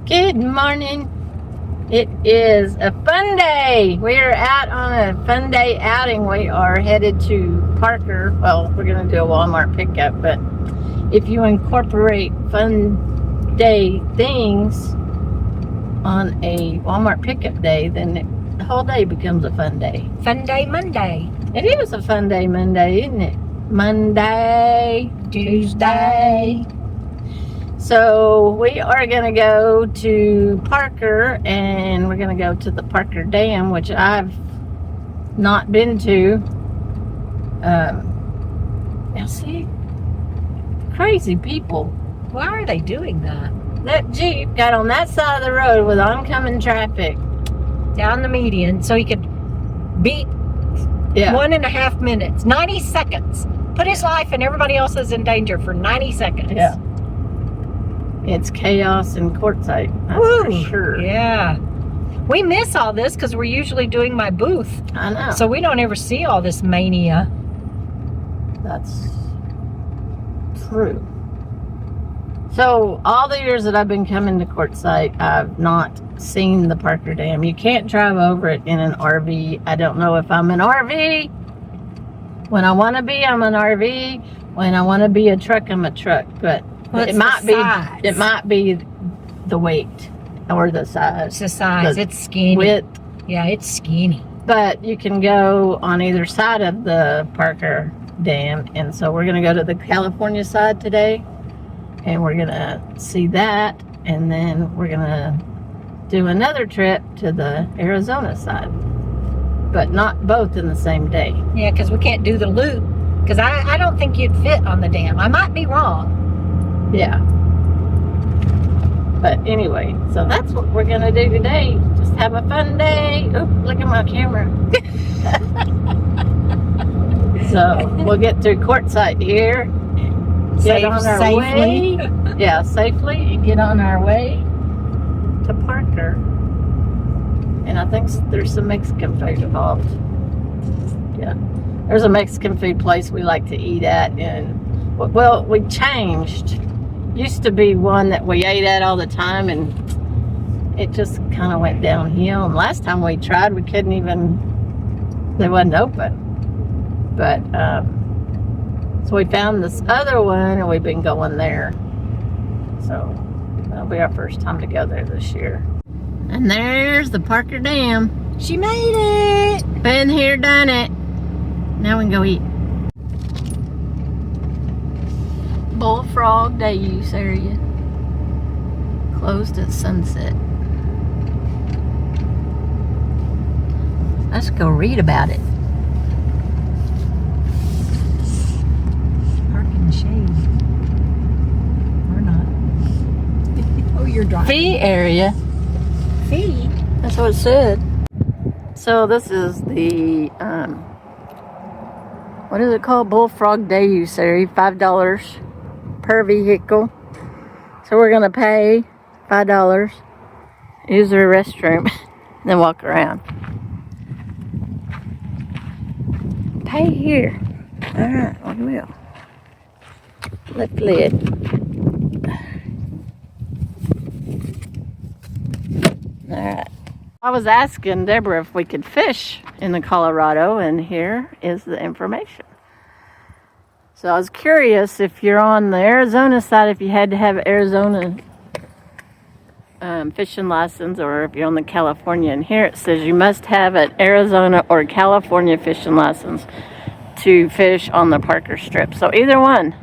Good morning. It is a fun day. We are out on a fun day outing. We are headed to Parker. Well, we're going to do a Walmart pickup, but if you incorporate fun day things on a Walmart pickup day, then the whole day becomes a fun day. Fun day Monday. It is a fun day Monday, isn't it? Monday, Tuesday. So we are going to go to Parker, and we're going to go to the Parker Dam, which I've not been to. Now see, crazy people. Why are they doing that? That Jeep got on that side of the road with oncoming traffic. Down the median so he could beat 1.5 minutes, 90 seconds. Put his life and everybody else's in danger for 90 seconds. Yeah. It's chaos in Quartzsite, that's for sure. Yeah. We miss all this because we're usually doing my booth. I know. So we don't ever see all this mania. That's true. So all the years that I've been coming to Quartzsite, I've not seen the Parker Dam. You can't drive over it in an RV. I don't know if I'm an RV. When I want to be, I'm an RV. When I want to be a truck, I'm a truck. But it might be the weight or the size. It's the size. It's skinny. Width. Yeah, it's skinny. But you can go on either side of the Parker Dam. And so we're going to go to the California side today. And we're going to see that. And then we're going to do another trip to the Arizona side. But not both in the same day. Yeah, because we can't do the loop. Because I don't think you'd fit on the dam. I might be wrong. Yeah. But anyway, so that's what we're going to do today. Just have a fun day. Oop, look at my camera. So we'll get through Quartzsite here. Get on our safely. way. Yeah, safely. And get on our way to Parker. And I think there's some Mexican food involved. Yeah. There's a Mexican food place we like to eat at. And, well, we changed. Used to be one that we ate at all the time, and it just kind of went downhill. And last time we tried, we couldn't even, they wasn't open. But, so we found this other one, and we've been going there. So that'll be our first time to go there this year. And there's the Parker Dam. She made it. Been here, done it. Now we can go eat. Bullfrog day use area. Closed at sunset. Let's go read about it. Park in the shade. Or not. Oh, you're driving. Fee area. Fee? That's what it said. So this is the, what is it called? Bullfrog day use area. $5 per vehicle. So we're going to pay $5, use their restroom, and then walk around. Pay here. Alright, we will. Lift lid. Alright. I was asking Deborah if we could fish in the Colorado, and here is the information. So I was curious if you're on the Arizona side, if you had to have Arizona fishing license, or if you're on the California. And here it says you must have an Arizona or California fishing license to fish on the Parker Strip. So either one.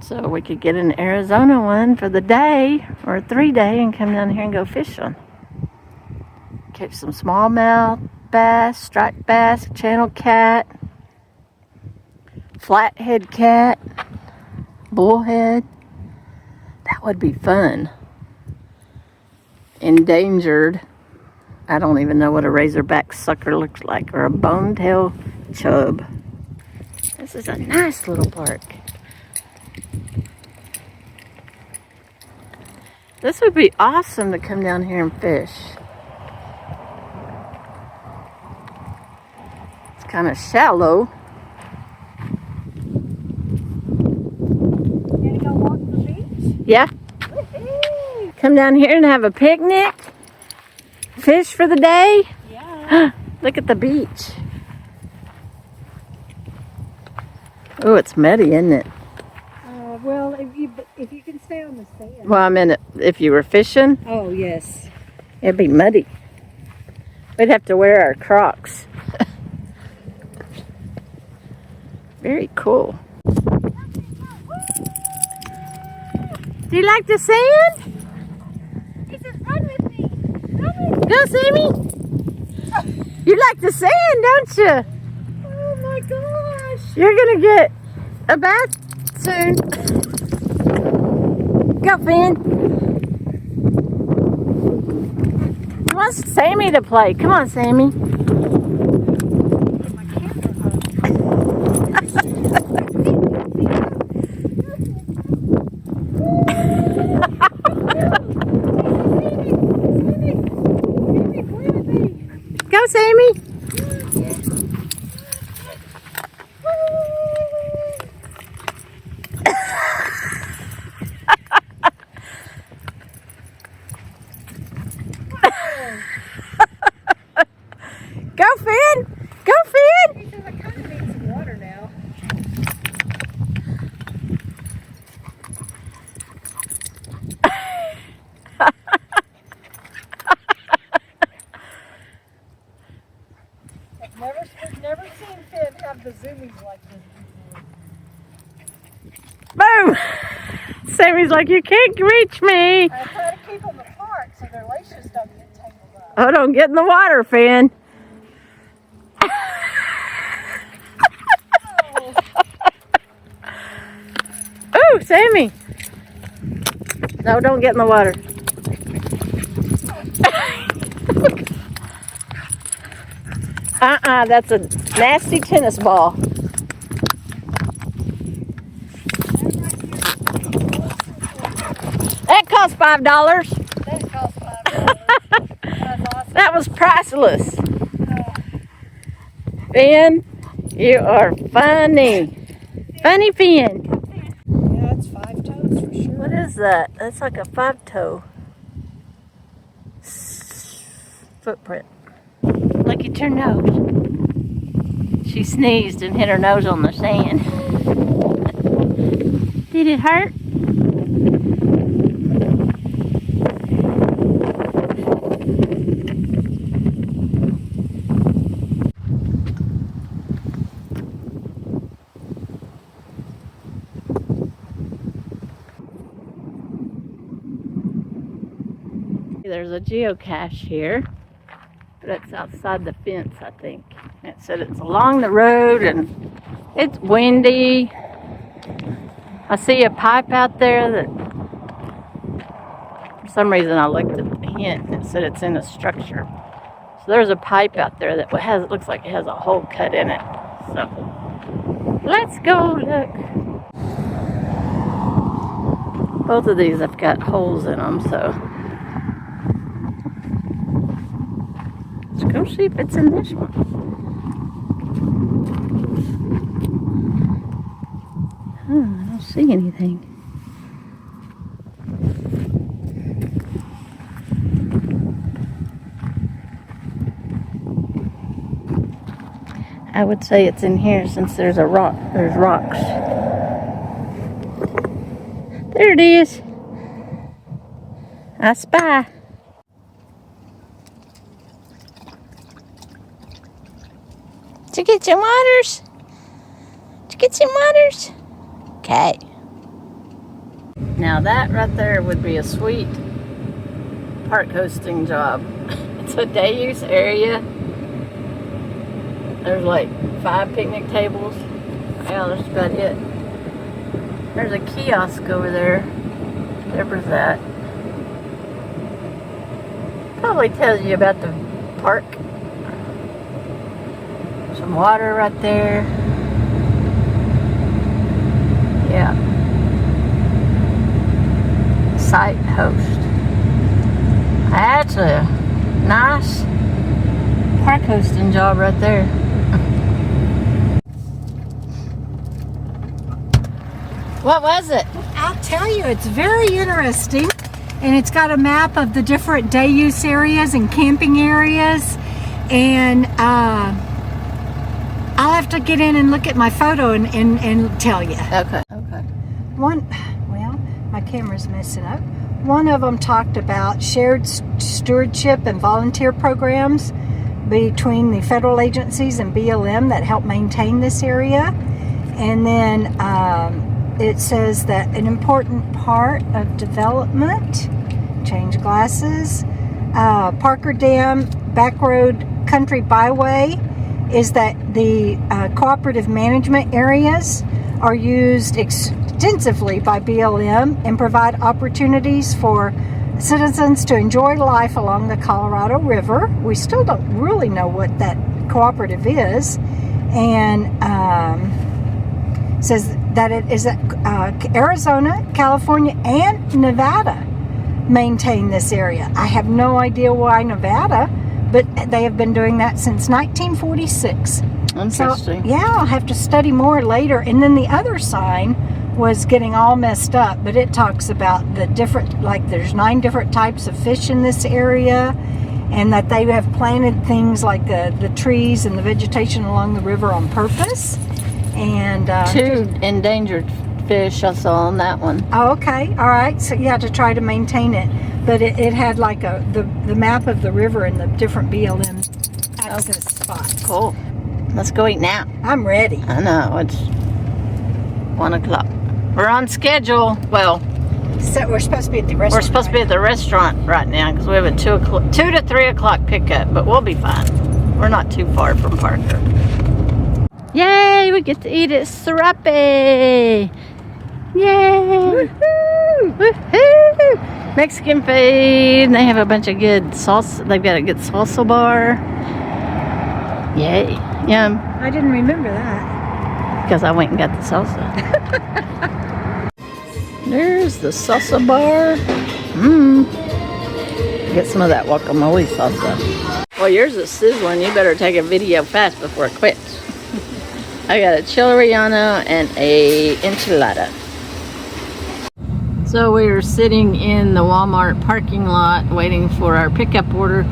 So we could get an Arizona one for the day or a 3-day and come down here and go fishing. Catch some smallmouth bass, striped bass, channel cat, flathead cat, bullhead. That would be fun. Endangered. I don't even know what a razorback sucker looks like, or a bone-tail chub. This is a nice little park. This would be awesome to come down here and fish. It's kind of shallow. You gonna go walk the beach? Yeah. Woo-hoo. Come down here and have a picnic? Fish for the day? Yeah. Look at the beach. Oh, it's muddy, isn't it? Well, if you can stay on the sand. Well, I meant if you were fishing, Oh, yes. it'd be muddy. We'd have to wear our Crocs. Very cool. Do you like the sand? He says, run with me. Go, Sammy. You like the sand, don't you? Oh my gosh. You're gonna get a bath soon. Go, Finn. He wants Sammy to play. Come on, Sammy. Go, Sammy. Go, Finn. Go, Finn. He says I kind of need some water now. I've never seen Finn have the zoomies like this before. Boom. Sammy's like, you can't reach me. I try to keep them apart so their laces don't get tangled up. Oh, don't get in the water, Finn. Oh, Sammy. No, don't get in the water. That's a nasty tennis ball. That cost $5. That cost $5. That's awesome. That was priceless. Finn, you are funny. Funny Finn. Yeah, it's 5 toes for sure. What is that? That's like a 5-toe footprint. Look at your nose. She sneezed and hit her nose on the sand. Did it hurt? There's a geocache here, but it's outside the fence, I think. It said it's along the road and it's windy. I see a pipe out there that, for some reason I looked at the hint and it said it's in a structure. So there's a pipe out there that has, it looks like it has a hole cut in it. So let's go look. Both of these have got holes in them, so let's go see if it's in this one. I don't see anything. I would say it's in here since there's a rock. There's rocks. There it is. I spy. Did you get some waters? Did you get some waters? Okay. Now that right there would be a sweet park hosting job. It's a day use area. There's like 5 picnic tables. Yeah, that's about it. There's a kiosk over there. Whatever's that. Probably tells you about the park. Some water right there. Yeah. Site host. That's a nice park hosting job right there. What was it? I'll tell you, it's very interesting. and it's got a map of the different day use areas and camping areas. And I'll have to get in and look at my photo and tell you. Okay. Well, my camera's messing up. One of them talked about shared stewardship and volunteer programs between the federal agencies and BLM that help maintain this area. And then it says that an important part of development, change glasses, Parker Dam Back Road Country Byway, is that the cooperative management areas are used extensively by BLM and provide opportunities for citizens to enjoy life along the Colorado River. We still don't really know what that cooperative is. And says that it is Arizona, California, and Nevada maintain this area. I have no idea why Nevada, but they have been doing that since 1946. Interesting. So, yeah, I'll have to study more later. And then the other sign was getting all messed up, but it talks about the different, like there's 9 different types of fish in this area, and that they have planted things like the trees and the vegetation along the river on purpose. And 2 endangered fish I saw on that one. Oh, okay. All right. So, yeah, to try to maintain it. But it had like the map of the river and the different BLM access spots. Cool. Let's go eat now. I'm ready. I know. It's 1 o'clock. We're on schedule. Well, So we're supposed to be at the restaurant. we're supposed to be at the restaurant right now because we have a 2 to 3 o'clock pickup, but we'll be fine. We're not too far from Parker. Yay! We get to eat at Serape. Yay! Woohoo! Woohoo! Mexican food. And they have a bunch of good salsa. They've got a good salsa bar. Yay! Yum. I didn't remember that. Because I went and got the salsa. There's the salsa bar. Get some of that guacamole salsa. Well, yours is sizzling. You better take a video fast before it quits. I got a chile relleno and a enchilada. So we are sitting in the Walmart parking lot waiting for our pickup order.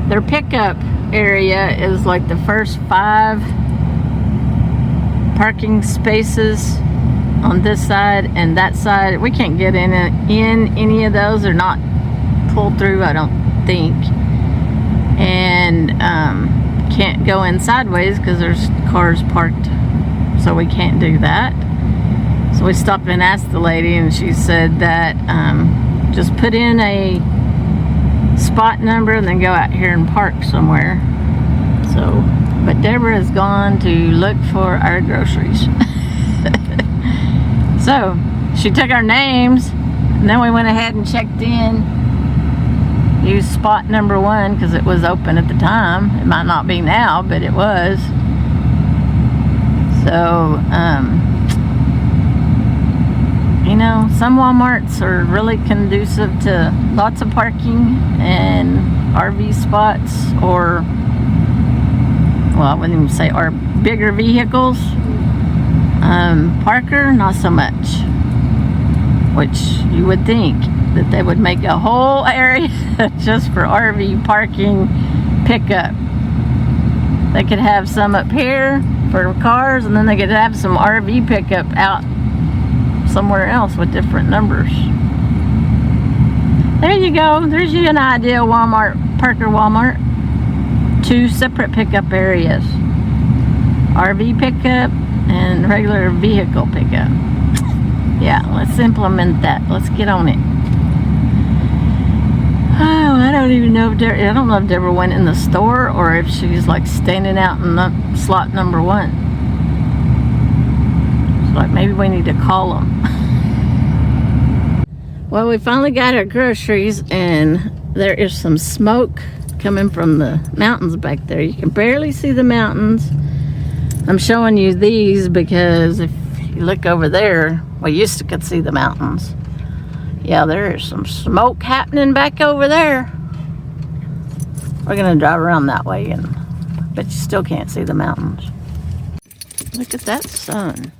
Their pickup area is like the first 5 parking spaces on this side and that side. We can't get in any of those. They're not pulled through, I don't think. And can't go in sideways because there's cars parked, so we can't do that. So we stopped and asked the lady, and she said that just put in a spot number and then go out here and park somewhere. So, but Deborah has gone to look for our groceries. So she took our names, and then we went ahead and checked in. Used spot number 1 because it was open at the time. It might not be now, but it was. So, you know, some Walmarts are really conducive to lots of parking and RV spots, or, well, I wouldn't even say, or bigger vehicles. Parker, not so much. Which you would think that they would make a whole area just for RV parking pickup. They could have some up here for cars, and then they could have some RV pickup out somewhere else with different numbers. There you go. There's you an idea, Walmart, Parker Walmart. 2 separate pickup areas. RV pickup and regular vehicle pickup. Yeah, let's implement that. Let's get on it. Oh, I don't even know if Deborah went in the store or if she's like standing out in the slot number 1. So like maybe we need to call them. Well, we finally got our groceries, and there is some smoke coming from the mountains back there. You can barely see the mountains. I'm showing you these because if you look over there, we used to could see the mountains. Yeah, there is some smoke happening back over there. We're gonna drive around that way, but you still can't see the mountains. Look at that sun.